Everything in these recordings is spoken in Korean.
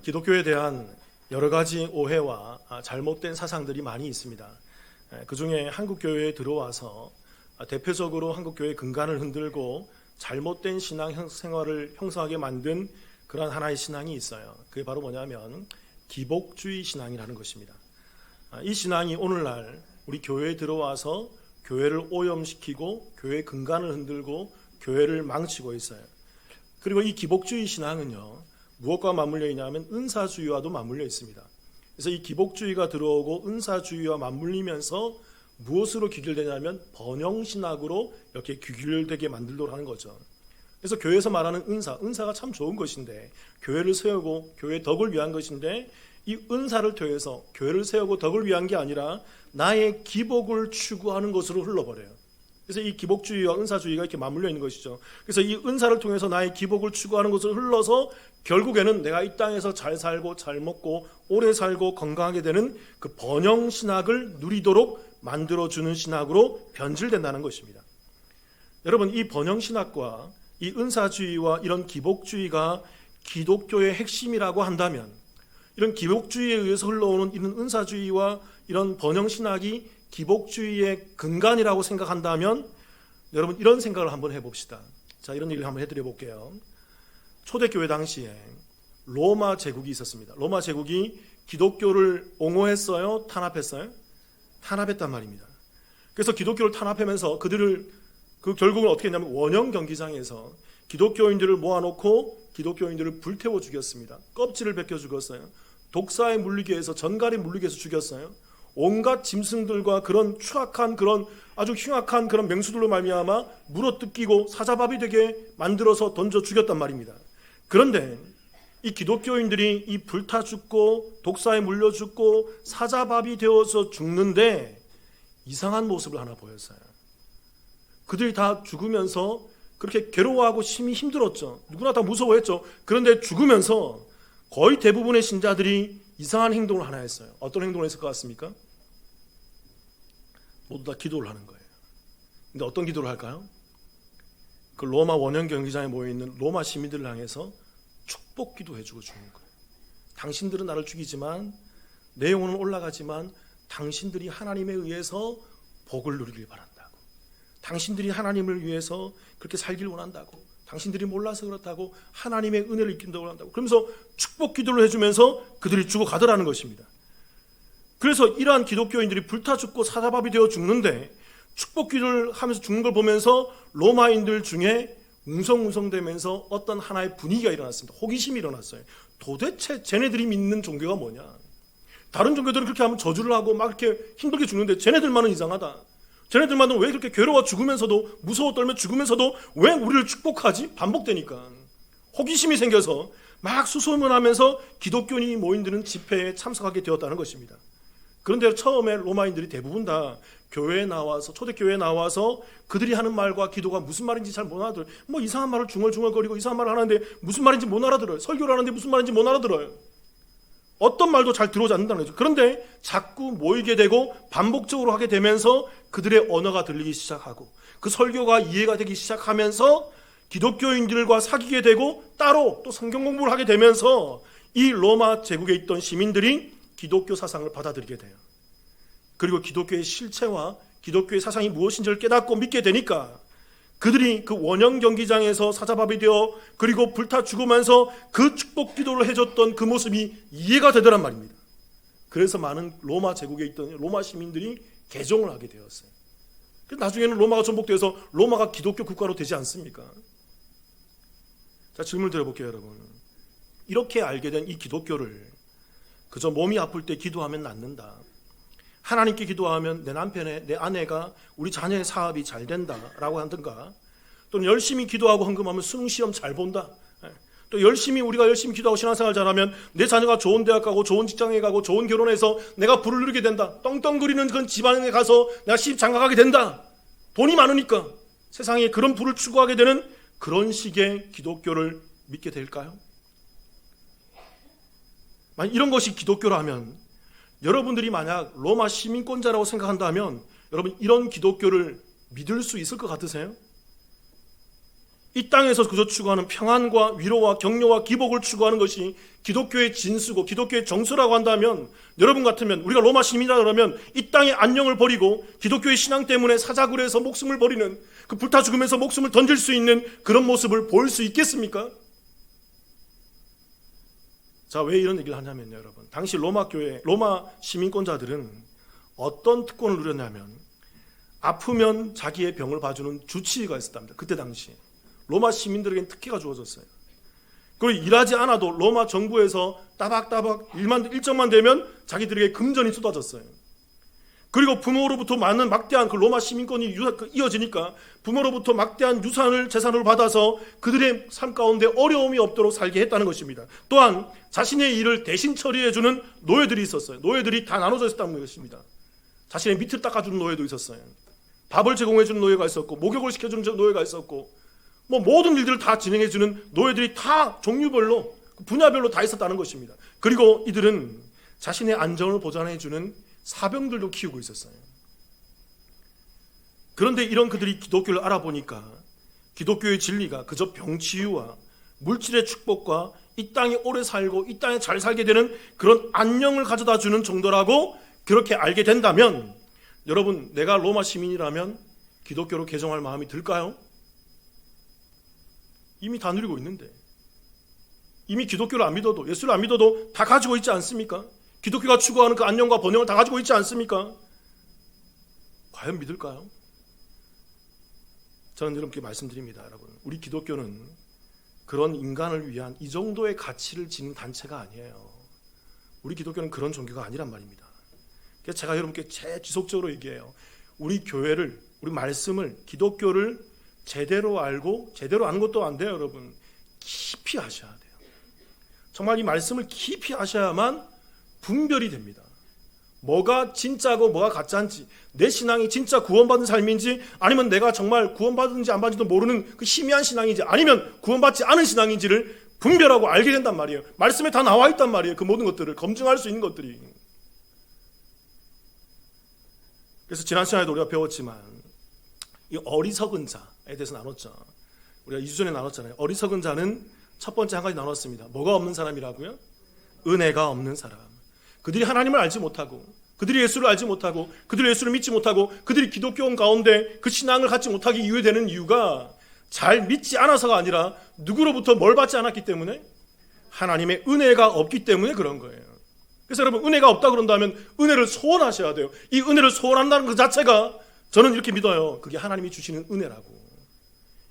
기독교에 대한 여러 가지 오해와 잘못된 사상들이 많이 있습니다. 그 중에 한국교회에 들어와서 대표적으로 한국교회의 근간을 흔들고 잘못된 신앙 생활을 형성하게 만든 그런 하나의 신앙이 있어요. 그게 바로 뭐냐면 기복주의 신앙이라는 것입니다. 이 신앙이 오늘날 우리 교회에 들어와서 교회를 오염시키고 교회의 근간을 흔들고 교회를 망치고 있어요. 그리고 이 기복주의 신앙은요, 무엇과 맞물려 있냐면 은사주의와도 맞물려 있습니다. 그래서 이 기복주의가 들어오고 은사주의와 맞물리면서 무엇으로 귀결되냐면 번영신학으로 이렇게 귀결되게 만들도록 하는 거죠. 그래서 교회에서 말하는 은사가 참 좋은 것인데, 교회를 세우고 교회의 덕을 위한 것인데, 이 은사를 통해서 교회를 세우고 덕을 위한 게 아니라 나의 기복을 추구하는 것으로 흘러버려요. 그래서 이 기복주의와 은사주의가 이렇게 맞물려 있는 것이죠. 그래서 이 은사를 통해서 나의 기복을 추구하는 것으로 흘러서 결국에는 내가 이 땅에서 잘 살고 잘 먹고 오래 살고 건강하게 되는 그 번영신학을 누리도록 만들어주는 신학으로 변질된다는 것입니다. 여러분, 이 번영신학과 이 은사주의와 이런 기복주의가 기독교의 핵심이라고 한다면, 이런 기복주의에 의해서 흘러오는 이런 은사주의와 이런 번영신학이 기복주의의 근간이라고 생각한다면, 여러분 이런 생각을 한번 해봅시다. 자, 이런 얘기를 한번 해드려 볼게요. 초대교회 당시에 로마 제국이 있었습니다. 로마 제국이 기독교를 옹호했어요? 탄압했어요? 탄압했단 말입니다. 그래서 기독교를 탄압하면서 결국은 어떻게 했냐면 원형 경기장에서 기독교인들을 모아놓고 기독교인들을 불태워 죽였습니다. 껍질을 벗겨 죽였어요. 독사에 물리게 해서, 전갈에 물리게 해서 죽였어요. 온갖 짐승들과 그런 추악한, 그런 아주 흉악한 그런 맹수들로 말미암아 물어뜯기고 사자밥이 되게 만들어서 던져 죽였단 말입니다. 그런데 이 기독교인들이 이 불타 죽고 독사에 물려 죽고 사자밥이 되어서 죽는데 이상한 모습을 하나 보였어요. 그들이 다 죽으면서 그렇게 괴로워하고 심히 힘들었죠. 누구나 다 무서워했죠. 그런데 죽으면서 거의 대부분의 신자들이 이상한 행동을 하나 했어요. 어떤 행동을 했을 것 같습니까? 모두 다 기도를 하는 거예요. 근데 어떤 기도를 할까요? 그 로마 원형 경기장에 모여있는 로마 시민들을 향해서 축복 기도해주고 죽는 거예요. 당신들은 나를 죽이지만, 내 영혼은 올라가지만 당신들이 하나님에 의해서 복을 누리길 바란다고, 당신들이 하나님을 위해서 그렇게 살길 원한다고, 당신들이 몰라서 그렇다고 하나님의 은혜를 입긴다고 한다고, 그러면서 축복 기도를 해주면서 그들이 죽어가더라는 것입니다. 그래서 이러한 기독교인들이 불타 죽고 사자밥이 되어 죽는데 축복 기도를 하면서 죽는 걸 보면서 로마인들 중에 웅성웅성대면서 어떤 하나의 분위기가 일어났습니다. 호기심이 일어났어요. 도대체 쟤네들이 믿는 종교가 뭐냐? 다른 종교들은 그렇게 하면 저주를 하고 막 이렇게 힘들게 죽는데 쟤네들만은 이상하다. 쟤네들만은 왜 그렇게 괴로워 죽으면서도, 무서워 떨며 죽으면서도 왜 우리를 축복하지? 반복되니까 호기심이 생겨서 막 수소문하면서 기독교인이 모인들은 집회에 참석하게 되었다는 것입니다. 그런데 처음에 로마인들이 대부분 다 교회에 나와서, 초대교회에 나와서 그들이 하는 말과 기도가 무슨 말인지 잘 못 알아들어요. 뭐 이상한 말을 중얼중얼거리고 이상한 말을 하는데 무슨 말인지 못 알아들어요. 설교를 하는데 무슨 말인지 못 알아들어요. 어떤 말도 잘 들어오지 않는다는 거죠. 그런데 자꾸 모이게 되고 반복적으로 하게 되면서 그들의 언어가 들리기 시작하고 그 설교가 이해가 되기 시작하면서 기독교인들과 사귀게 되고 따로 또 성경 공부를 하게 되면서 이 로마 제국에 있던 시민들이 기독교 사상을 받아들이게 돼요. 그리고 기독교의 실체와 기독교의 사상이 무엇인지를 깨닫고 믿게 되니까 그들이 그 원형 경기장에서 사자밥이 되어 그리고 불타 죽으면서 그 축복 기도를 해줬던 그 모습이 이해가 되더란 말입니다. 그래서 많은 로마 제국에 있던 로마 시민들이 개종을 하게 되었어요. 나중에는 로마가 전복되어서 로마가 기독교 국가로 되지 않습니까? 자, 질문을 드려볼게요, 여러분. 이렇게 알게 된 이 기독교를 그저 몸이 아플 때 기도하면 낫는다, 하나님께 기도하면 내 남편의, 내 아내가, 우리 자녀의 사업이 잘 된다라고 하든가, 또는 열심히 기도하고 헌금하면 수능 시험 잘 본다, 또 우리가 열심히 기도하고 신앙생활 잘하면 내 자녀가 좋은 대학 가고 좋은 직장에 가고 좋은 결혼해서 내가 부를 누리게 된다, 떵떵거리는 그런 집안에 가서 내가 시집 장가가게 된다, 돈이 많으니까 세상에 그런 부를 추구하게 되는 그런 식의 기독교를 믿게 될까요? 만약 이런 것이 기독교라면, 여러분들이 만약 로마 시민권자라고 생각한다면 여러분 이런 기독교를 믿을 수 있을 것 같으세요? 이 땅에서 그저 추구하는 평안과 위로와 격려와 기복을 추구하는 것이 기독교의 진수고 기독교의 정수라고 한다면, 여러분 같으면, 우리가 로마 시민이라 그러면 이 땅의 안녕을 버리고 기독교의 신앙 때문에 사자굴에서 목숨을 버리는, 그 불타 죽으면서 목숨을 던질 수 있는 그런 모습을 볼 수 있겠습니까? 자, 왜 이런 얘기를 하냐면요, 여러분, 당시 로마 시민권자들은 어떤 특권을 누렸냐면, 아프면 자기의 병을 봐주는 주치의가 있었답니다. 그때 당시 로마 시민들에게는 특혜가 주어졌어요. 그리고 일하지 않아도 로마 정부에서 따박따박 일정만 되면 자기들에게 금전이 쏟아졌어요. 그리고 부모로부터 많은 막대한 그 로마 시민권이 이어지니까 부모로부터 막대한 재산을 받아서 그들의 삶 가운데 어려움이 없도록 살게 했다는 것입니다. 또한 자신의 일을 대신 처리해주는 노예들이 있었어요. 노예들이 다 나눠져 있었다는 것입니다. 자신의 밑을 닦아주는 노예도 있었어요. 밥을 제공해주는 노예가 있었고, 목욕을 시켜주는 노예가 있었고, 모든 일들을 다 진행해주는 노예들이 다 종류별로, 분야별로 다 있었다는 것입니다. 그리고 이들은 자신의 안전을 보장해주는 사병들도 키우고 있었어요. 그런데 이런 그들이 기독교를 알아보니까 기독교의 진리가 그저 병치유와 물질의 축복과 이 땅에 오래 살고 이 땅에 잘 살게 되는 그런 안녕을 가져다 주는 정도라고 그렇게 알게 된다면, 여러분, 내가 로마 시민이라면 기독교로 개종할 마음이 들까요? 이미 다 누리고 있는데, 이미 기독교를 안 믿어도, 예수를 안 믿어도 다 가지고 있지 않습니까? 기독교가 추구하는 그 안녕과 번영을 다 가지고 있지 않습니까? 과연 믿을까요? 저는 여러분께 말씀드립니다. 여러분, 우리 기독교는 그런 인간을 위한 이 정도의 가치를 지닌 단체가 아니에요. 우리 기독교는 그런 종교가 아니란 말입니다. 그래서 제가 여러분께 지속적으로 얘기해요. 우리 교회를, 우리 말씀을, 기독교를 제대로 알고, 제대로 아는 것도 안 돼요, 여러분. 깊이 아셔야 돼요. 정말 이 말씀을 깊이 아셔야만 분별이 됩니다. 뭐가 진짜고 뭐가 가짜인지, 내 신앙이 진짜 구원받은 삶인지, 아니면 내가 정말 구원받은지 안 받은지도 모르는 그 희미한 신앙인지, 아니면 구원받지 않은 신앙인지를 분별하고 알게 된단 말이에요. 말씀에 다 나와 있단 말이에요. 그 모든 것들을 검증할 수 있는 것들이. 그래서 지난 시간에도 우리가 배웠지만 이 어리석은 자에 대해서 나눴죠. 우리가 2주 전에 나눴잖아요. 어리석은 자는 첫 번째 한 가지 나눴습니다. 뭐가 없는 사람이라고요? 은혜가 없는 사람. 그들이 하나님을 알지 못하고, 그들이 예수를 알지 못하고, 그들이 예수를 믿지 못하고, 그들이 기독교 가운데 그 신앙을 갖지 못하기 이유에 되는 이유가 잘 믿지 않아서가 아니라 누구로부터 뭘 받지 않았기 때문에, 하나님의 은혜가 없기 때문에 그런 거예요. 그래서 여러분, 은혜가 없다 그런다면 은혜를 소원하셔야 돼요. 이 은혜를 소원한다는 그 자체가, 저는 이렇게 믿어요, 그게 하나님이 주시는 은혜라고.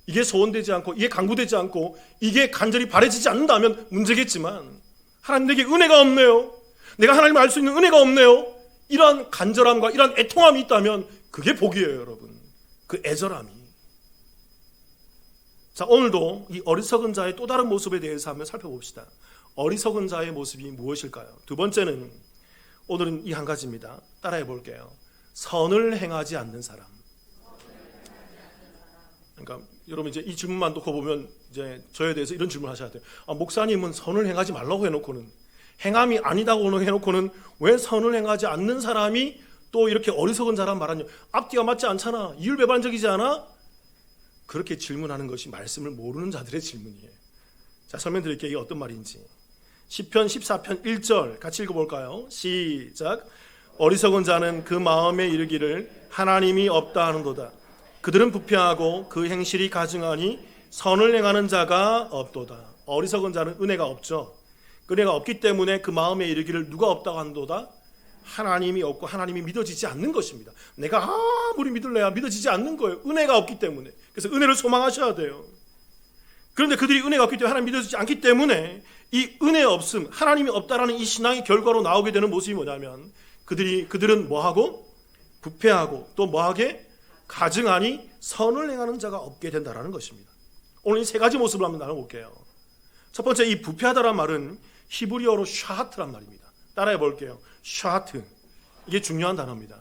이게 소원되지 않고, 이게 간구되지 않고, 이게 간절히 바라지지 않는다면 문제겠지만, 하나님 내게 은혜가 없네요, 내가 하나님을 알 수 있는 은혜가 없네요, 이러한 간절함과 이러한 애통함이 있다면 그게 복이에요, 여러분. 그 애절함이. 자, 오늘도 이 어리석은 자의 또 다른 모습에 대해서 한번 살펴봅시다. 어리석은 자의 모습이 무엇일까요? 두 번째는, 오늘은 이 한 가지입니다. 따라해 볼게요. 선을 행하지 않는 사람. 그러니까 여러분, 이제 이 질문만 놓고 보면 이제 저에 대해서 이런 질문을 하셔야 돼요. 목사님은 선을 행하지 말라고 해놓고는, 행함이 아니다고 해놓고는 왜 선을 행하지 않는 사람이 또 이렇게 어리석은 자란 말하냐? 앞뒤가 맞지 않잖아, 이율배반적이지 않아? 그렇게 질문하는 것이 말씀을 모르는 자들의 질문이에요. 자, 설명드릴게요. 이게 어떤 말인지. 시편 14편 1절 같이 읽어볼까요? 시작. 어리석은 자는 그 마음에 이르기를 하나님이 없다 하는도다. 그들은 부패하고 그 행실이 가증하니 선을 행하는 자가 없도다. 어리석은 자는 은혜가 없죠. 은혜가 없기 때문에 그 마음에 이르기를 누가 없다고 하는도다? 하나님이 없고 하나님이 믿어지지 않는 것입니다. 내가 아무리 믿을래야 믿어지지 않는 거예요. 은혜가 없기 때문에. 그래서 은혜를 소망하셔야 돼요. 그런데 그들이 은혜가 없기 때문에 하나님 믿어지지 않기 때문에 이 은혜 없음, 하나님이 없다라는 이 신앙의 결과로 나오게 되는 모습이 뭐냐면, 그들은 뭐하고? 부패하고 또 뭐하게? 가증하니 선을 행하는 자가 없게 된다라는 것입니다. 오늘 이 세 가지 모습을 한번 나눠볼게요. 첫 번째, 이 부패하다란 말은 히브리어로 샤하트란 말입니다. 따라해 볼게요. 샤하트. 이게 중요한 단어입니다.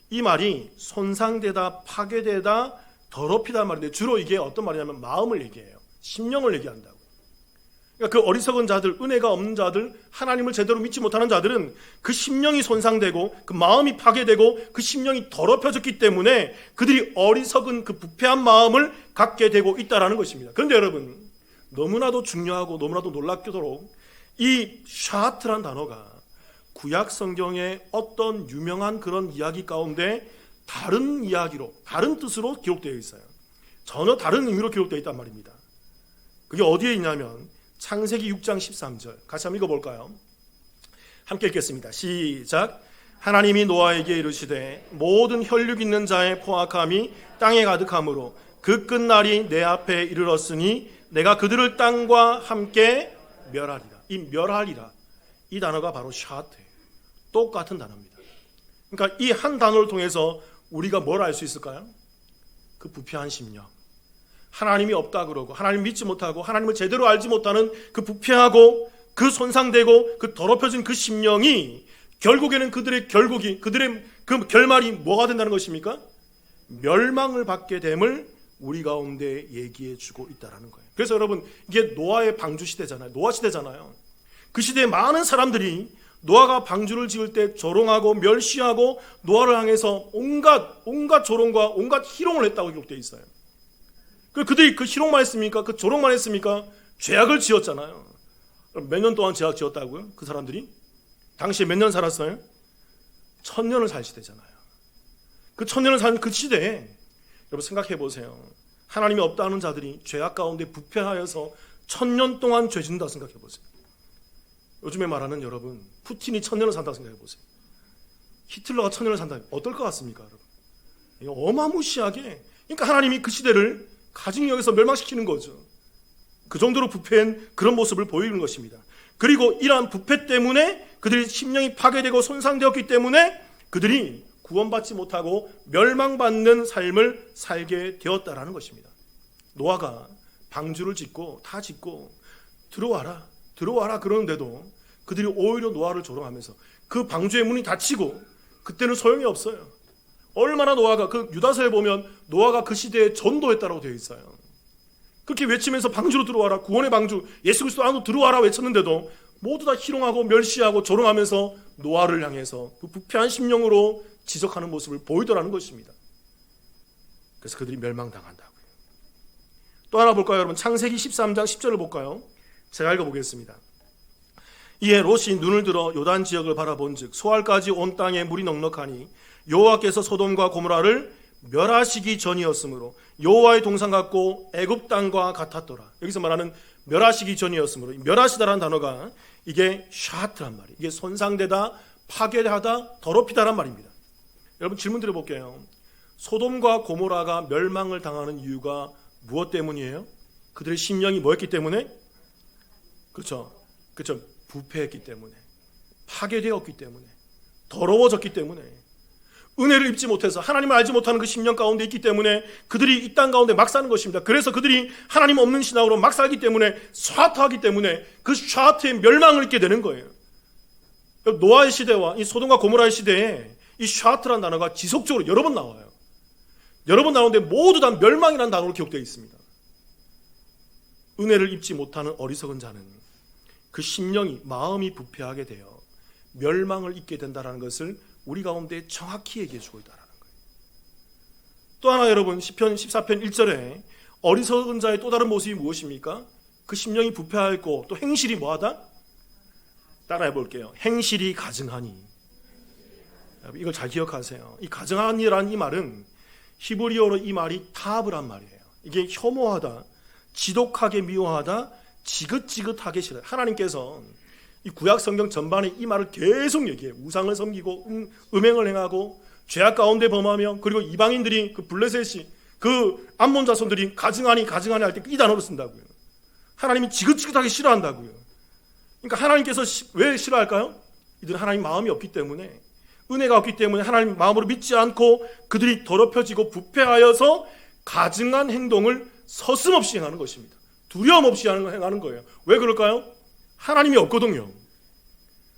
이 말이 손상되다, 파괴되다, 더럽히다 말인데, 주로 이게 어떤 말이냐면 마음을 얘기해요. 심령을 얘기한다고. 그러니까 그 어리석은 자들, 은혜가 없는 자들, 하나님을 제대로 믿지 못하는 자들은 그 심령이 손상되고 그 마음이 파괴되고 그 심령이 더럽혀졌기 때문에 그들이 어리석은 그 부패한 마음을 갖게 되고 있다는 것입니다. 그런데 여러분, 너무나도 중요하고 너무나도 놀랍게도록 이 샤트란 단어가 구약 성경의 어떤 유명한 그런 이야기 가운데 다른 이야기로, 다른 뜻으로 기록되어 있어요. 전혀 다른 의미로 기록되어 있단 말입니다. 그게 어디에 있냐면 창세기 6장 13절 같이 한번 읽어볼까요? 함께 읽겠습니다. 시작. 하나님이 노아에게 이르시되 모든 혈육 있는 자의 포악함이 땅에 가득하므로 그 끝날이 내 앞에 이르렀으니 내가 그들을 땅과 함께 멸하리라. 이 멸하리라, 이 단어가 바로 샤트예요. 똑같은 단어입니다. 그러니까 이 한 단어를 통해서 우리가 뭘 알 수 있을까요? 그 부패한 심령, 하나님이 없다 그러고 하나님 믿지 못하고 하나님을 제대로 알지 못하는 그 부패하고 그 손상되고 그 더럽혀진 그 심령이 결국에는 그들의 결국이, 그들의 그 결말이 뭐가 된다는 것입니까? 멸망을 받게 됨을 우리 가운데 얘기해 주고 있다는 거예요. 그래서 여러분, 이게 노아의 방주 시대잖아요. 노아 시대잖아요. 그 시대에 많은 사람들이 노아가 방주를 지을 때 조롱하고 멸시하고 노아를 향해서 온갖 조롱과 온갖 희롱을 했다고 기록되어 있어요. 그들이 그 희롱만 했습니까? 그 조롱만 했습니까? 죄악을 지었잖아요. 몇 년 동안 죄악 지었다고요? 그 사람들이? 당시에 몇 년 살았어요? 1000년을 살 시대잖아요. 그 1000년을 사는 그 시대에 여러분 생각해 보세요. 하나님이 없다는 자들이 죄악 가운데 부패하여서 1000년 동안 죄 짓는다 생각해 보세요. 요즘에 말하는 여러분, 푸틴이 1000년을 산다고 생각해 보세요. 히틀러가 1000년을 산다. 어떨 것 같습니까, 여러분? 이거 어마무시하게. 그러니까 하나님이 그 시대를 가증히 여기서 멸망시키는 거죠. 그 정도로 부패한 그런 모습을 보이는 것입니다. 그리고 이러한 부패 때문에 그들의 심령이 파괴되고 손상되었기 때문에 그들이 구원받지 못하고 멸망받는 삶을 살게 되었다라는 것입니다. 노아가 방주를 짓고 다 짓고 들어와라 그러는데도 그들이 오히려 노아를 조롱하면서 그 방주의 문이 닫히고, 그때는 소용이 없어요. 얼마나 노아가, 그 유다서에 보면 노아가 그 시대에 전도했다라고 되어 있어요. 그렇게 외치면서 방주로 들어와라, 구원의 방주, 예수 그리스도 안으로 들어와라 외쳤는데도 모두 다 희롱하고 멸시하고 조롱하면서 노아를 향해서 그 부패한 심령으로 지적하는 모습을 보이더라는 것입니다. 그래서 그들이 멸망당한다고요. 또 하나 볼까요, 여러분? 창세기 13장 10절을 볼까요? 제가 읽어보겠습니다. 이에 롯이 눈을 들어 요단 지역을 바라본즉 소알까지 온 땅에 물이 넉넉하니 여호와께서 소돔과 고모라를 멸하시기 전이었으므로 여호와의 동상 같고 애굽 땅과 같았더라. 여기서 말하는 멸하시기 전이었으므로, 멸하시다라는 단어가 이게 샤트란 말이에요. 이게 손상되다, 파괴하다, 더럽히다란 말입니다. 여러분 질문 드려볼게요. 소돔과 고모라가 멸망을 당하는 이유가 무엇 때문이에요? 그들의 심령이 뭐였기 때문에? 그렇죠. 부패했기 때문에, 파괴되었기 때문에, 더러워졌기 때문에, 은혜를 입지 못해서 하나님을 알지 못하는 그 심령 가운데 있기 때문에 그들이 이 땅 가운데 막 사는 것입니다. 그래서 그들이 하나님 없는 신앙으로 막 살기 때문에, 샤트하기 때문에 그 샤트의 멸망을 입게 되는 거예요. 노아의 시대와 이 소돔과 고모라의 시대에 이 샤트라는 단어가 지속적으로 여러 번 나와요. 여러 번 나오는데 모두 다 멸망이라는 단어로 기록되어 있습니다. 은혜를 입지 못하는 어리석은 자는 그 심령이, 마음이 부패하게 되어 멸망을 입게 된다는 것을 우리 가운데 정확히 얘기해 주고 있다는 거예요. 또 하나 여러분, 시편 14편 1절에 어리석은 자의 또 다른 모습이 무엇입니까? 그 심령이 부패하였고 또 행실이 뭐하다? 따라해 볼게요. 행실이 가증하니. 이걸 잘 기억하세요. 이 가증하니라는 이 말은 히브리어로 이 말이 타브란 말이에요. 이게 혐오하다, 지독하게 미워하다, 지긋지긋하게 싫어요. 하나님께서 이 구약 성경 전반에 이 말을 계속 얘기해요. 우상을 섬기고 음행을 행하고 죄악 가운데 범하며, 그리고 이방인들이 그 블레셋이 그 암몬 자손들이 가증하니 할 때 이 단어를 쓴다고요. 하나님이 지긋지긋하게 싫어한다고요. 그러니까 하나님께서 왜 싫어할까요? 이들은 하나님 마음이 없기 때문에, 은혜가 없기 때문에 하나님 마음으로 믿지 않고 그들이 더럽혀지고 부패하여서 가증한 행동을 서슴없이 행하는 것입니다. 두려움 없이 행하는 거예요. 왜 그럴까요? 하나님이 없거든요.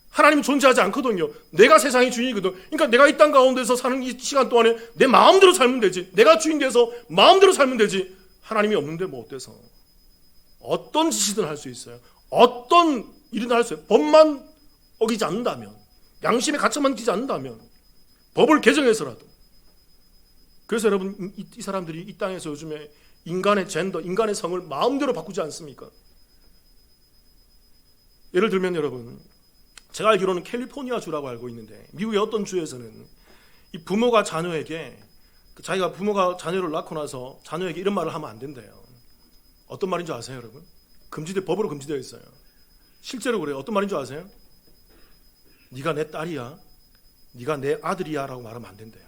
하나님이 존재하지 않거든요. 내가 세상의 주인이거든. 그러니까 내가 이 땅 가운데서 사는 이 시간 동안에 내 마음대로 살면 되지. 내가 주인 돼서 마음대로 살면 되지. 하나님이 없는데 뭐 어때서? 어떤 짓이든 할 수 있어요. 어떤 일이나 할 수 있어요. 법만 어기지 않는다면, 양심의 가책만 지지 않는다면, 법을 개정해서라도. 그래서 여러분, 이 사람들이 이 땅에서 요즘에 인간의 젠더, 인간의 성을 마음대로 바꾸지 않습니까? 예를 들면 여러분, 제가 알기로는 캘리포니아 주라고 알고 있는데, 미국의 어떤 주에서는 이 부모가 자녀에게, 자기가 부모가 자녀를 낳고 나서 자녀에게 이런 말을 하면 안 된대요. 어떤 말인 줄 아세요, 여러분? 법으로 금지되어 있어요. 실제로 그래요. 어떤 말인 줄 아세요? 네가 내 딸이야, 네가 내 아들이야 라고 말하면 안 된대요.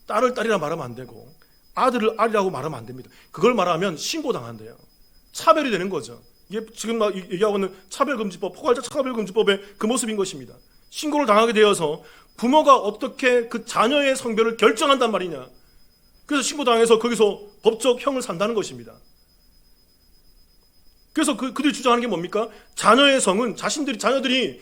딸을 딸이라 말하면 안 되고 아들을 아리라고 말하면 안 됩니다. 그걸 말하면 신고당한대요. 차별이 되는 거죠. 이게 지금 막 얘기하고 있는 차별금지법, 포괄적 차별금지법의 그 모습인 것입니다. 신고를 당하게 되어서 부모가 어떻게 그 자녀의 성별을 결정한단 말이냐. 그래서 신고당해서 거기서 법적 형을 산다는 것입니다. 그래서 그들이 주장하는 게 뭡니까? 자녀의 성은 자녀들이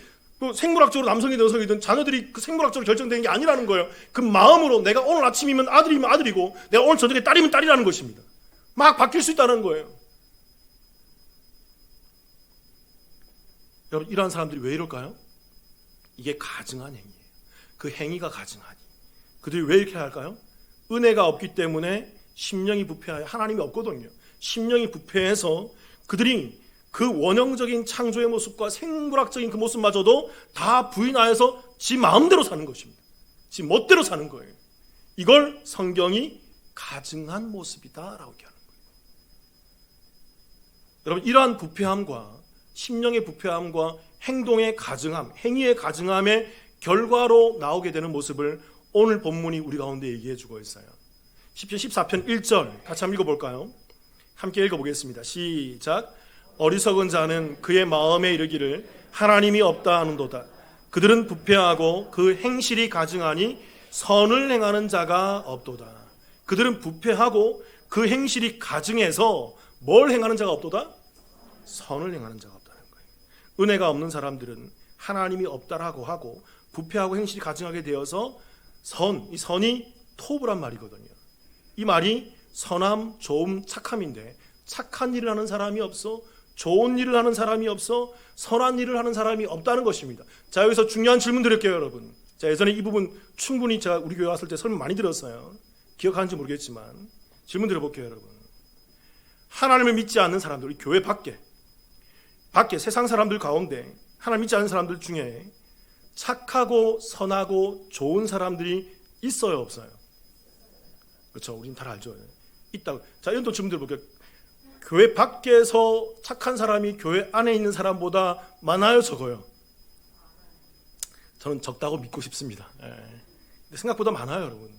생물학적으로 남성이든 여성이든 자녀들이 그 생물학적으로 결정되는 게 아니라는 거예요. 그 마음으로 내가 오늘 아침이면 아들이면 아들이고 내가 오늘 저녁에 딸이면 딸이라는 것입니다. 막 바뀔 수 있다는 거예요. 여러분, 이러한 사람들이 왜 이럴까요? 이게 가증한 행위예요. 그 행위가 가증하니. 그들이 왜 이렇게 할까요? 은혜가 없기 때문에 심령이 부패하여, 하나님이 없거든요. 심령이 부패해서 그들이 그 원형적인 창조의 모습과 생물학적인 그 모습마저도 다 부인하여서 지 마음대로 사는 것입니다. 지 멋대로 사는 거예요. 이걸 성경이 가증한 모습이다라고 얘기하는 거예요. 여러분, 이러한 부패함과 심령의 부패함과 행동의 가증함, 행위의 가증함의 결과로 나오게 되는 모습을 오늘 본문이 우리 가운데 얘기해 주고 있어요. 시편 14편 1절 같이 한번 읽어볼까요? 함께 읽어보겠습니다. 시작. 어리석은 자는 그의 마음에 이르기를 하나님이 없다 하는도다. 그들은 부패하고 그 행실이 가증하니 선을 행하는 자가 없도다. 그들은 부패하고 그 행실이 가증해서 뭘 행하는 자가 없도다? 선을 행하는 자가 없다는 거예요. 은혜가 없는 사람들은 하나님이 없다라고 하고 부패하고 행실이 가증하게 되어서 이 선이 토부란 말이거든요. 이 말이 선함, 좋음, 착함인데 착한 일을 하는 사람이 없어, 좋은 일을 하는 사람이 없어, 선한 일을 하는 사람이 없다는 것입니다. 자, 여기서 중요한 질문 드릴게요, 여러분. 자, 예전에 이 부분 충분히 제가 우리 교회 왔을 때 설명 많이 들었어요. 기억하는지 모르겠지만 질문 드려볼게요, 여러분. 하나님을 믿지 않는 사람들, 우리 교회 밖에 세상 사람들 가운데 하나님 믿지 않는 사람들 중에 착하고 선하고 좋은 사람들이 있어요, 없어요? 그렇죠. 우리는 다 알죠. 있다고. 자, 이런 또 질문 드려볼게요. 교회 밖에서 착한 사람이 교회 안에 있는 사람보다 많아요, 적어요? 저는 적다고 믿고 싶습니다. 근데 생각보다 많아요, 여러분.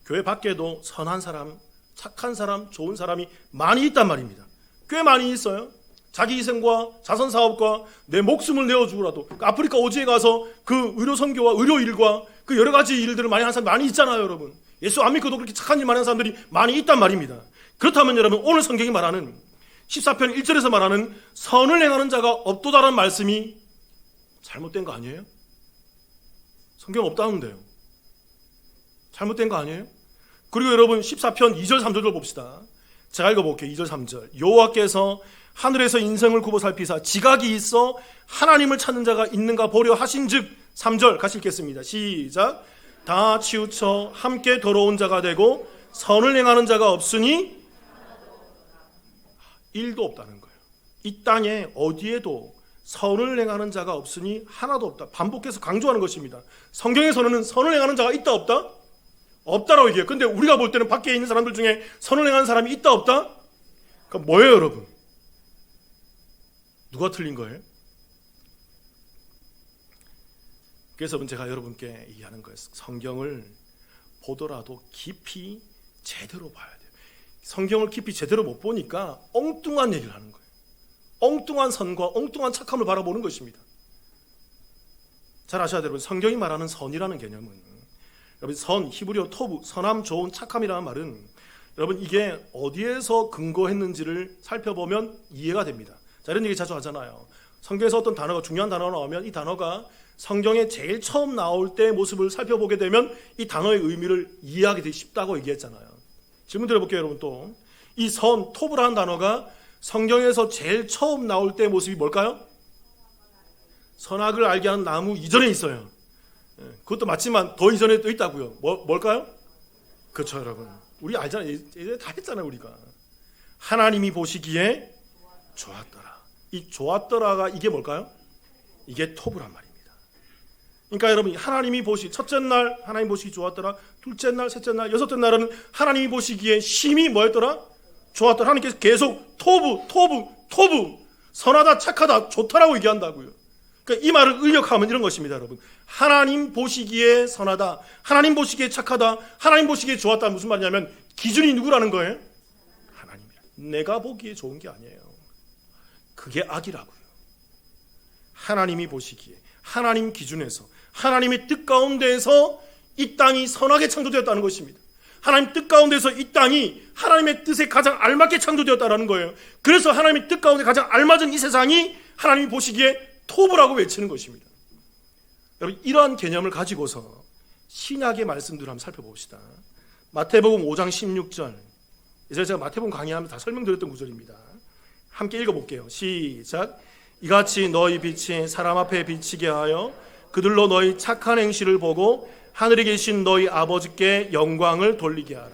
교회 밖에도 선한 사람, 착한 사람, 좋은 사람이 많이 있단 말입니다. 꽤 많이 있어요. 자기 희생과 자선 사업과 내 목숨을 내어주고라도 아프리카 오지에 가서 그 의료 선교와 의료 일과 그 여러 가지 일들을 많이 하는 사람 많이 있잖아요, 여러분. 예수 안 믿고도 그렇게 착한 일 많이 하는 사람들이 많이 있단 말입니다. 그렇다면 여러분, 오늘 성경이 말하는 14편 1절에서 말하는 선을 행하는 자가 없도다라는 말씀이 잘못된 거 아니에요? 성경 없다는데요. 잘못된 거 아니에요? 그리고 여러분 14편 2절 3절을 봅시다. 제가 읽어볼게요. 2절 3절. 여호와께서 하늘에서 인생을 굽어 살피사 지각이 있어 하나님을 찾는 자가 있는가 보려 하신즉 3절 같이 읽겠습니다. 시작. 다 치우쳐 함께 더러운 자가 되고 선을 행하는 자가 없으니 1도 없다는 거예요. 이 땅에 어디에도 선을 행하는 자가 없으니 하나도 없다. 반복해서 강조하는 것입니다. 성경에서는 선을 행하는 자가 있다 없다? 없다라고 얘기해요. 근데 우리가 볼 때는 밖에 있는 사람들 중에 선을 행하는 사람이 있다 없다? 그럼 뭐예요, 여러분? 누가 틀린 거예요? 그래서 제가 여러분께 얘기하는 거예요. 성경을 보더라도 깊이 제대로 봐야 돼요. 성경을 깊이 제대로 못 보니까 엉뚱한 얘기를 하는 거예요. 엉뚱한 선과 엉뚱한 착함을 바라보는 것입니다. 잘 아셔야 돼요. 성경이 말하는 선이라는 개념은, 여러분, 선, 히브리어 토부, 선함, 좋은, 착함이라는 말은 여러분 이게 어디에서 근거했는지를 살펴보면 이해가 됩니다. 자, 이런 얘기 자주 하잖아요. 성경에서 어떤 단어가, 중요한 단어가 나오면 이 단어가 성경에 제일 처음 나올 때의 모습을 살펴보게 되면 이 단어의 의미를 이해하기 되게 쉽다고 얘기했잖아요. 질문 드려볼게요, 여러분. 또 이 선, 토브라는 단어가 성경에서 제일 처음 나올 때 모습이 뭘까요? 선악을 알게 하는 나무 이전에 있어요. 그것도 맞지만 더 이전에 또 있다고요. 뭘까요? 그렇죠, 여러분. 우리 알잖아요. 예전에 다 했잖아요, 우리가. 하나님이 보시기에 좋았더라. 이 좋았더라가 이게 뭘까요? 이게 토부란 말입니다. 그러니까 여러분, 하나님이 첫째 날 하나님 보시기 좋았더라. 둘째 날, 셋째 날, 여섯째 날은 하나님이 보시기에 심히 뭐였더라? 좋았더라. 하나님께서 계속 토부, 선하다, 착하다, 좋다라고 얘기한다고요. 그러니까 이 말을 의역하면 이런 것입니다, 여러분. 하나님 보시기에 선하다, 하나님 보시기에 착하다, 하나님 보시기에 좋았다. 무슨 말이냐면 기준이 누구라는 거예요? 하나님이라. 내가 보기에 좋은 게 아니에요. 그게 악이라고요. 하나님이 보시기에, 하나님 기준에서, 하나님의 뜻 가운데에서 이 땅이 선하게 창조되었다는 것입니다. 하나님 뜻 가운데서 이 땅이 하나님의 뜻에 가장 알맞게 창조되었다는 거예요. 그래서 하나님의 뜻 가운데 가장 알맞은 이 세상이 하나님이 보시기에 토부라고 외치는 것입니다. 여러분, 이러한 개념을 가지고서 신약의 말씀들을 한번 살펴봅시다. 마태복음 5장 16절. 예전에 제가 마태복음 강의하면서 다 설명드렸던 구절입니다. 함께 읽어볼게요. 시작. 이같이 너희 빛이 사람 앞에 비치게 하여 그들로 너희 착한 행실을 보고 하늘에 계신 너희 아버지께 영광을 돌리게 하라.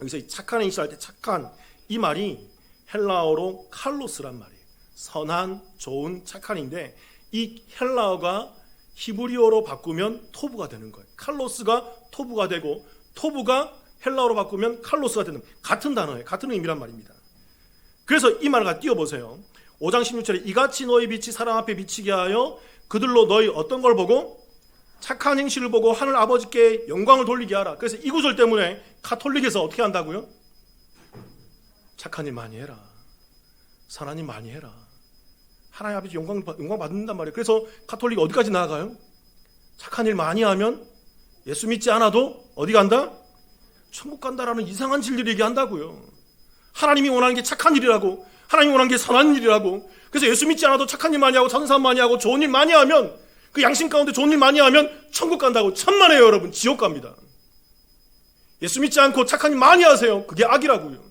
여기서 이 착한 행실 할 때 착한, 이 말이 헬라어로 칼로스란 말이에요. 선한, 좋은, 착한인데 이 헬라어가 히브리어로 바꾸면 토부가 되는 거예요. 칼로스가 토부가 되고 토부가 헬라어로 바꾸면 칼로스가 되는, 같은 단어예요. 같은 의미란 말입니다. 그래서 이 말을 같이 띄워보세요. 5장 16절에 이같이 너희 빛이 사람 앞에 비치게 하여 그들로 너희 어떤 걸 보고? 착한 행실을 보고 하늘 아버지께 영광을 돌리게 하라. 그래서 이 구절 때문에 가톨릭에서 어떻게 한다고요? 착한 일 많이 해라, 선한 일 많이 해라, 하나님 아버지 영광 받는단 말이에요. 그래서 가톨릭 어디까지 나아가요? 착한 일 많이 하면 예수 믿지 않아도 어디 간다? 천국 간다라는 이상한 진리를 얘기한다고요. 하나님이 원하는 게 착한 일이라고, 하나님이 원하는 게 선한 일이라고. 그래서 예수 믿지 않아도 착한 일 많이 하고 찬사 많이 하고 좋은 일 많이 하면, 그 양심 가운데 좋은 일 많이 하면 천국 간다고. 천만에요, 여러분. 지옥 갑니다. 예수 믿지 않고 착한 일 많이 하세요. 그게 악이라고요.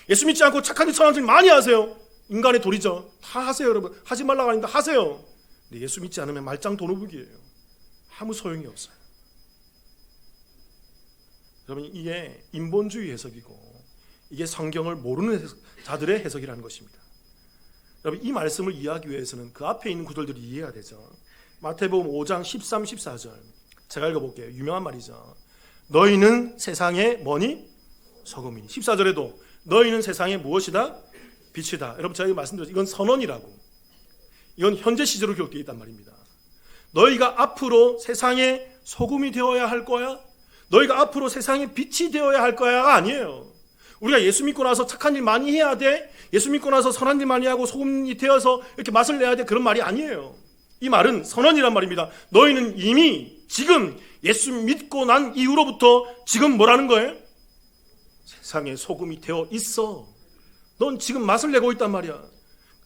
예수 믿지 않고 착한 일 선한 일 많이 하세요. 인간의 도리죠. 다 하세요, 여러분. 하지 말라고 하는데 하세요. 근데 예수 믿지 않으면 말짱 도루묵이에요. 아무 소용이 없어요. 여러분, 이게 인본주의 해석이고 이게 성경을 모르는 자들의 해석이라는 것입니다. 여러분, 이 말씀을 이해하기 위해서는 그 앞에 있는 구절들을 이해해야 되죠. 마태복음 5장 13, 14절 제가 읽어볼게요. 유명한 말이죠. 너희는 세상의 뭐니? 소금이니. 14절에도 너희는 세상의 무엇이다? 빛이다. 여러분, 제가 말씀드렸죠. 이건 선언이라고. 이건 현재 시제로 기록되어 있단 말입니다. 너희가 앞으로 세상의 소금이 되어야 할 거야? 너희가 앞으로 세상의 빛이 되어야 할 거야가 아니에요. 우리가 예수 믿고 나서 착한 일 많이 해야 돼, 예수 믿고 나서 선한 일 많이 하고 소금이 되어서 이렇게 맛을 내야 돼, 그런 말이 아니에요. 이 말은 선언이란 말입니다. 너희는 이미 지금 예수 믿고 난 이후로부터 지금 뭐라는 거예요? 세상의 소금이 되어 있어. 넌 지금 맛을 내고 있단 말이야.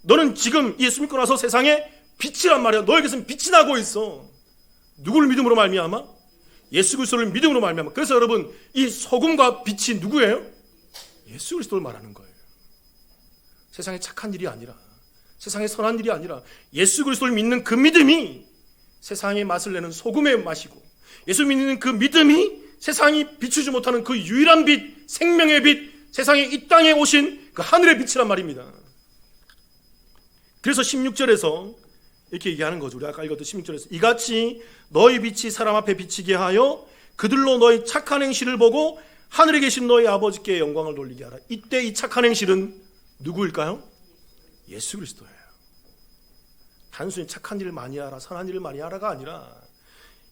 너는 지금 예수 믿고 나서 세상의 빛이란 말이야. 너에게서는 빛이 나고 있어. 누구를 믿음으로 말미암아? 예수 그리스도를 믿음으로 말미암아. 그래서 여러분, 이 소금과 빛이 누구예요? 예수 그리스도를 말하는 거예요. 세상에 착한 일이 아니라, 세상에 선한 일이 아니라 예수 그리스도를 믿는 그 믿음이 세상의 맛을 내는 소금의 맛이고, 예수 믿는 그 믿음이 세상이 비추지 못하는 그 유일한 빛, 생명의 빛, 세상에 이 땅에 오신 그 하늘의 빛이란 말입니다. 그래서 16절에서 이렇게 얘기하는 거죠. 우리 아까 읽었던 16절에서 이같이 너희 빛이 사람 앞에 비치게 하여 그들로 너희 착한 행실을 보고 하늘에 계신 너희 아버지께 영광을 돌리게 하라. 이때 이 착한 행실은 누구일까요? 예수 그리스도예요. 단순히 착한 일을 많이 하라, 선한 일을 많이 하라가 아니라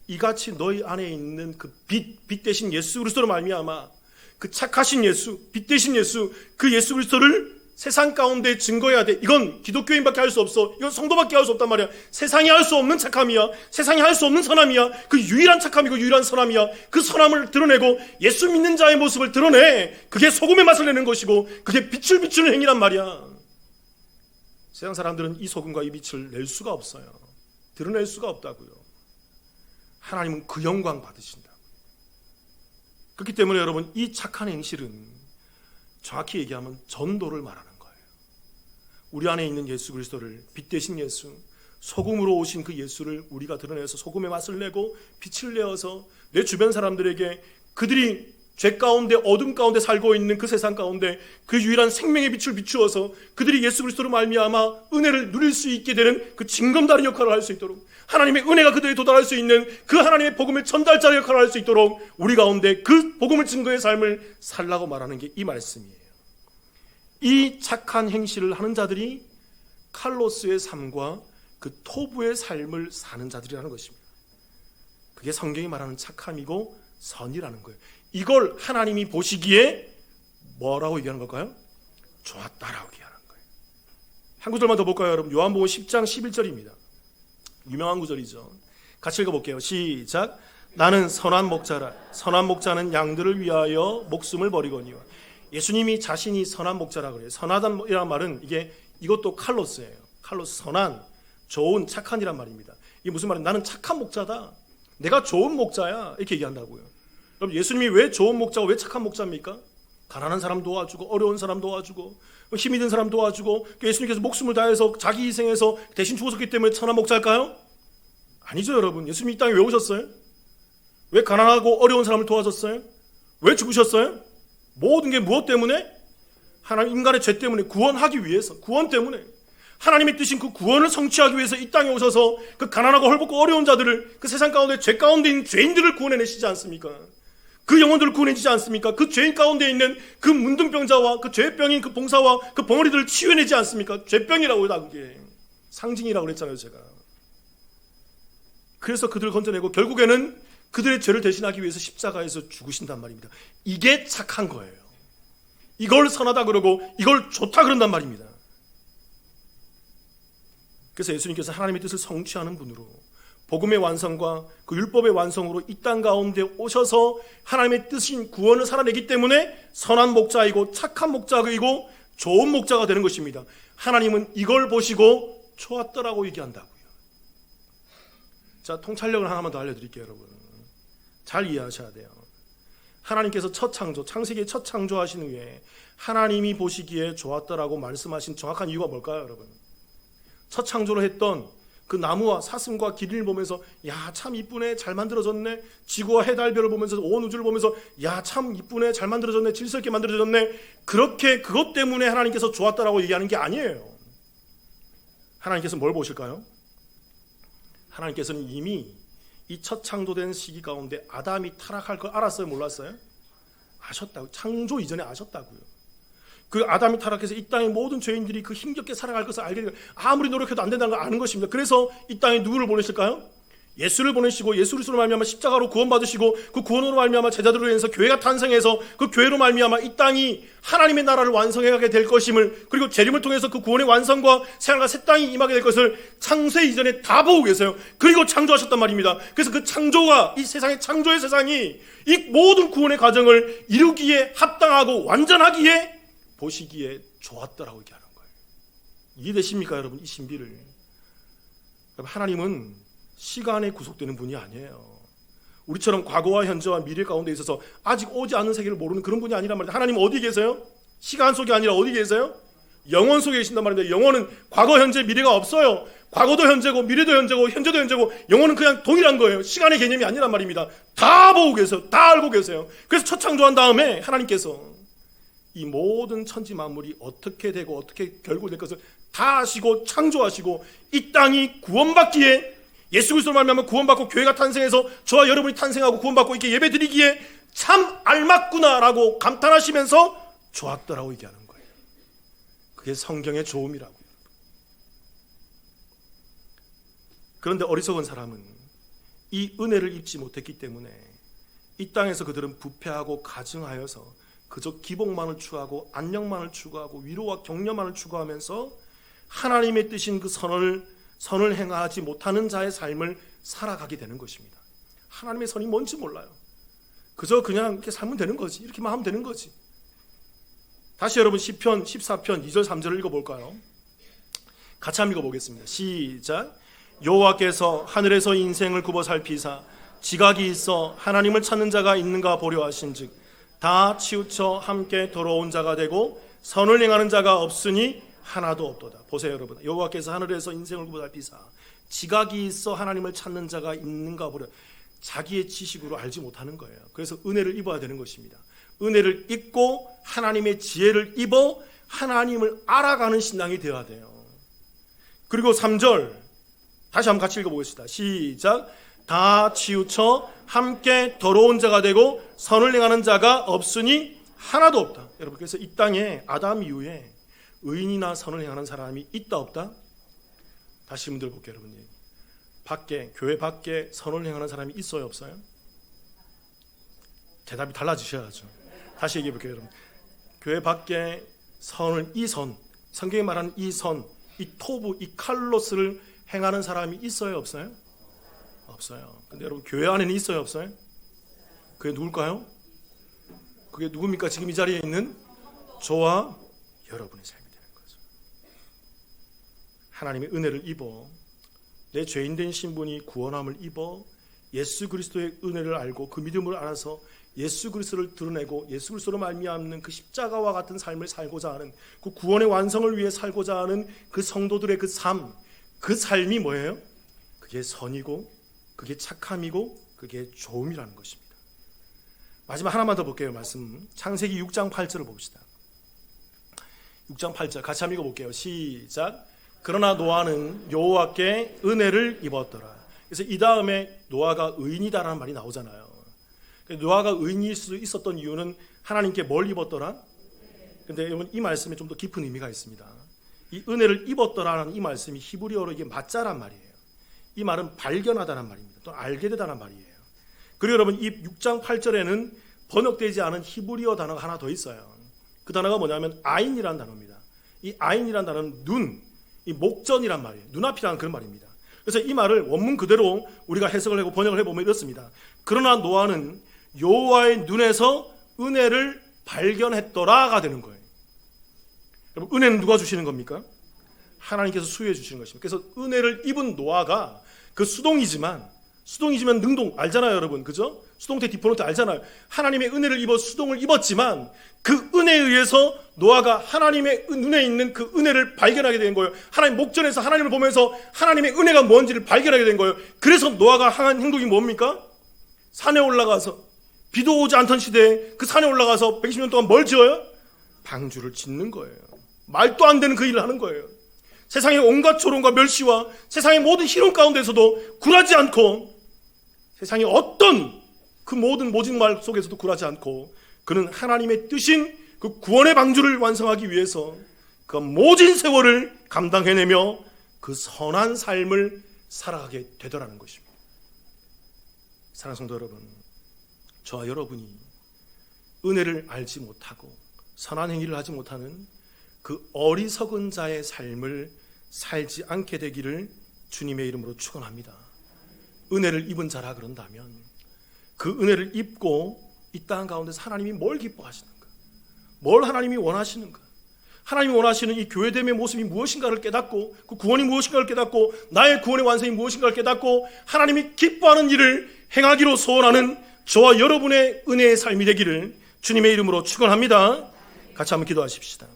이같이 너희 안에 있는 그 빛 대신 예수 그리스도로 말미암아 그 착하신 예수, 빛 대신 예수, 그 예수 그리스도를 세상 가운데 증거해야 돼. 이건 기독교인밖에 할 수 없어. 이건 성도밖에 할 수 없단 말이야. 세상이 할 수 없는 착함이야. 세상이 할 수 없는 선함이야. 그 유일한 착함이고 유일한 선함이야. 그 선함을 드러내고 예수 믿는 자의 모습을 드러내. 그게 소금의 맛을 내는 것이고 그게 빛을 비추는 행위란 말이야. 세상 사람들은 이 소금과 이 빛을 낼 수가 없어요. 드러낼 수가 없다고요. 하나님은 그 영광 받으신다. 그렇기 때문에 여러분, 이 착한 행실은 정확히 얘기하면 전도를 말하는 거예요. 우리 안에 있는 예수 그리스도를, 빛 되신 예수, 소금으로 오신 그 예수를 우리가 드러내서 소금의 맛을 내고 빛을 내어서 내 주변 사람들에게 그들이 죄 가운데 어둠 가운데 살고 있는 그 세상 가운데 그 유일한 생명의 빛을 비추어서 그들이 예수 그리스도로 말미암아 은혜를 누릴 수 있게 되는 그 징검다리 역할을 할 수 있도록, 하나님의 은혜가 그들에 도달할 수 있는 그 하나님의 복음의 전달자 역할을 할 수 있도록 우리 가운데 그 복음을 증거의 삶을 살라고 말하는 게 이 말씀이에요. 이 착한 행실을 하는 자들이 칼로스의 삶과 그 토부의 삶을 사는 자들이라는 것입니다. 그게 성경이 말하는 착함이고 선이라는 거예요. 이걸 하나님이 보시기에 뭐라고 얘기하는 걸까요? 좋았다라고 얘기하는 거예요. 한 구절만 더 볼까요, 여러분? 요한복음 10장 11절입니다. 유명한 구절이죠. 같이 읽어볼게요. 시작. 나는 선한 목자라. 선한 목자는 양들을 위하여 목숨을 버리거니와. 예수님이 자신이 선한 목자라고 그래요. 선하다는 말은 이것도 칼로스예요. 칼로스, 선한, 좋은, 착한이란 말입니다. 이게 무슨 말이에요? 나는 착한 목자다. 내가 좋은 목자야. 이렇게 얘기한다고요. 그럼 예수님이 왜 좋은 목자고 왜 착한 목자입니까? 가난한 사람 도와주고 어려운 사람 도와주고 힘이 든 사람 도와주고 예수님께서 목숨을 다해서 자기 희생해서 대신 죽으셨기 때문에 선한 목자일까요? 아니죠, 여러분. 예수님이 이 땅에 왜 오셨어요? 왜 가난하고 어려운 사람을 도와줬어요? 왜 죽으셨어요? 모든 게 무엇 때문에? 하나님 인간의 죄 때문에, 구원하기 위해서, 구원 때문에. 하나님의 뜻인 그 구원을 성취하기 위해서 이 땅에 오셔서 그 가난하고 헐벗고 어려운 자들을, 그 세상 가운데 죄 가운데 있는 죄인들을 구원해내시지 않습니까? 그 영혼들을 구원해주지 않습니까? 그 죄인 가운데 있는 그 문둥병자와 그 죄병인 그 봉사와 그 벙어리들을 치유해내지 않습니까? 죄병이라고 다 그게 상징이라고 그랬잖아요, 제가. 그래서 그들을 건져내고 결국에는 그들의 죄를 대신하기 위해서 십자가에서 죽으신단 말입니다. 이게 착한 거예요. 이걸 선하다 그러고 이걸 좋다 그런단 말입니다. 그래서 예수님께서 하나님의 뜻을 성취하는 분으로, 복음의 완성과 그 율법의 완성으로 이 땅 가운데 오셔서 하나님의 뜻인 구원을 살아내기 때문에 선한 목자이고 착한 목자이고 좋은 목자가 되는 것입니다. 하나님은 이걸 보시고 좋았더라고 얘기한다고요. 자, 통찰력을 하나만 더 알려드릴게요, 여러분. 잘 이해하셔야 돼요. 하나님께서 첫 창조, 창세기의 첫 창조하신 후에 하나님이 보시기에 좋았더라고 말씀하신 정확한 이유가 뭘까요, 여러분? 첫 창조를 했던 그 나무와 사슴과 기린을 보면서 야, 참 이쁘네, 잘 만들어졌네. 지구와 해달별을 보면서 온 우주를 보면서 야, 참 이쁘네, 잘 만들어졌네, 질서 있게 만들어졌네. 그렇게 그것 때문에 하나님께서 좋았다라고 얘기하는 게 아니에요. 하나님께서 뭘 보실까요? 하나님께서는 이미 이 첫 창조된 시기 가운데 아담이 타락할 걸 알았어요, 몰랐어요? 아셨다고. 창조 이전에 아셨다고요. 그 아담이 타락해서 이 땅의 모든 죄인들이 그 힘겹게 살아갈 것을 알게 되고 아무리 노력해도 안 된다는 걸 아는 것입니다. 그래서 이 땅에 누구를 보내실까요? 예수를 보내시고 예수 그리스도로 말미암아 십자가로 구원받으시고 그 구원으로 말미암아 제자들로 인해서 교회가 탄생해서 그 교회로 말미암아 이 땅이 하나님의 나라를 완성해가게 될 것임을, 그리고 재림을 통해서 그 구원의 완성과 새하늘과 새 땅이 임하게 될 것을 창세 이전에 다 보고 계세요. 그리고 창조하셨단 말입니다. 그래서 그 창조가, 이 세상의 창조의 세상이 이 모든 구원의 과정을 이루기에 합당하고 완전하기에 보시기에 좋았더라고 얘기하는 거예요. 이해되십니까, 여러분? 이 신비를. 하나님은 시간에 구속되는 분이 아니에요. 우리처럼 과거와 현재와 미래 가운데 있어서 아직 오지 않은 세계를 모르는 그런 분이 아니란 말이에요. 하나님은 어디 계세요? 시간 속이 아니라 어디 계세요? 영원 속에 계신단 말입니다. 영원은 과거, 현재, 미래가 없어요. 과거도 현재고 미래도 현재고 현재도 현재고 영원은 그냥 동일한 거예요. 시간의 개념이 아니란 말입니다. 다 보고 계세요. 다 알고 계세요. 그래서 첫 창조한 다음에 하나님께서 이 모든 천지 만물이 어떻게 되고 어떻게 결국될 것을 다 아시고 창조하시고 이 땅이 구원받기에, 예수 그리스도로 말미암아 구원받고 교회가 탄생해서 저와 여러분이 탄생하고 구원받고 이렇게 예배드리기에 참 알맞구나라고 감탄하시면서 좋았더라고 얘기하는 거예요. 그게 성경의 좋음이라고요. 그런데 어리석은 사람은 이 은혜를 입지 못했기 때문에 이 땅에서 그들은 부패하고 가증하여서 그저 기복만을 추구하고 안녕만을 추구하고 위로와 격려만을 추구하면서 하나님의 뜻인 그 선을 행하지 못하는 자의 삶을 살아가게 되는 것입니다. 하나님의 선이 뭔지 몰라요. 그저 그냥 이렇게 살면 되는 거지. 이렇게만 하면 되는 거지. 다시 여러분 시편 14편 2절 3절을 읽어볼까요? 같이 한번 읽어보겠습니다. 시작. 여호와께서 하늘에서 인생을 굽어 살피사 지각이 있어 하나님을 찾는 자가 있는가 보려 하신즉 다 치우쳐 함께 더러운 자가 되고 선을 행하는 자가 없으니 하나도 없도다. 보세요 여러분, 여호와께서 하늘에서 인생을 보살피사 지각이 있어 하나님을 찾는 자가 있는가 보려. 자기의 지식으로 알지 못하는 거예요. 그래서 은혜를 입어야 되는 것입니다. 은혜를 입고 하나님의 지혜를 입어 하나님을 알아가는 신앙이 되어야 돼요. 그리고 3절 다시 한번 같이 읽어보겠습니다. 시작. 다 치우쳐 함께 더러운 자가 되고 선을 행하는 자가 없으니 하나도 없다. 여러분, 그래서 이 땅에 아담 이후에 의인이나 선을 행하는 사람이 있다 없다? 다시 문들 볼게요 여러분. 밖에, 교회 밖에 선을 행하는 사람이 있어요 없어요? 대답이 달라지셔야죠. 다시 얘기해 볼게요 여러분. 교회 밖에 선을, 이 선, 성경이 말하는 이 선, 이 토부, 이 칼로스를 행하는 사람이 있어요 없어요? 없어요. 근데 여러분, 교회 안에는 있어요 없어요? 그게 누굴까요? 그게 누굽니까? 지금 이 자리에 있는 저와 여러분의 삶이 되는 거죠. 하나님의 은혜를 입어 내 죄인된 신분이 구원함을 입어 예수 그리스도의 은혜를 알고 그 믿음을 알아서 예수 그리스도를 드러내고 예수 그리스도로 말미암는 그 십자가와 같은 삶을 살고자 하는, 그 구원의 완성을 위해 살고자 하는 그 성도들의 그 삶, 그 삶이 뭐예요? 그게 선이고 그게 착함이고 그게 좋음이라는 것입니다. 마지막 하나만 더 볼게요. 말씀 창세기 6장 8절을 봅시다. 6장 8절 같이 한번 읽어볼게요. 시작. 그러나 노아는 여호와께 은혜를 입었더라. 그래서 이 다음에 노아가 의인이다라는 말이 나오잖아요. 노아가 의인일 수 있었던 이유는 하나님께 뭘 입었더라? 근데 여러분, 이 말씀에 좀 더 깊은 의미가 있습니다. 이 은혜를 입었더라는 이 말씀이 히브리어로 이게 맞자란 말이에요. 이 말은 발견하다는 말입니다. 또 알게 되다는 말이에요. 그리고 여러분, 이 6장 8절에는 번역되지 않은 히브리어 단어가 하나 더 있어요. 그 단어가 뭐냐면 아인이라는 단어입니다. 이 아인이라는 단어는 눈, 이 목전이란 말이에요. 눈앞이라는 그런 말입니다. 그래서 이 말을 원문 그대로 우리가 해석을 하고 번역을 해보면 이렇습니다. 그러나 노아는 여호와의 눈에서 은혜를 발견했더라가 되는 거예요. 여러분, 은혜는 누가 주시는 겁니까? 하나님께서 수여해 주시는 것입니다. 그래서 은혜를 입은 노아가 그 수동이지만 능동 알잖아요 여러분, 그죠? 수동태 디포런트 알잖아요. 하나님의 은혜를 입어 수동을 입었지만 그 은혜에 의해서 노아가 하나님의 눈에 있는 그 은혜를 발견하게 된 거예요. 하나님 목전에서 하나님을 보면서 하나님의 은혜가 뭔지를 발견하게 된 거예요. 그래서 노아가 한 행동이 뭡니까? 산에 올라가서, 비도 오지 않던 시대에 그 산에 올라가서 120년 동안 뭘 지어요? 방주를 짓는 거예요. 말도 안 되는 그 일을 하는 거예요. 세상의 온갖 조롱과 멸시와 세상의 모든 희롱 가운데서도 굴하지 않고, 세상의 어떤 그 모든 모진 말 속에서도 굴하지 않고, 그는 하나님의 뜻인 그 구원의 방주를 완성하기 위해서 그 모진 세월을 감당해내며 그 선한 삶을 살아가게 되더라는 것입니다. 사랑하는 성도 여러분, 저와 여러분이 은혜를 알지 못하고 선한 행위를 하지 못하는 그 어리석은 자의 삶을 살지 않게 되기를 주님의 이름으로 축원합니다. 은혜를 입은 자라 그런다면 그 은혜를 입고 이 땅 가운데서 하나님이 뭘 기뻐하시는가, 뭘 하나님이 원하시는가, 하나님이 원하시는 이 교회됨의 모습이 무엇인가를 깨닫고, 그 구원이 무엇인가를 깨닫고, 나의 구원의 완성이 무엇인가를 깨닫고 하나님이 기뻐하는 일을 행하기로 소원하는 저와 여러분의 은혜의 삶이 되기를 주님의 이름으로 축원합니다. 같이 한번 기도하십시다.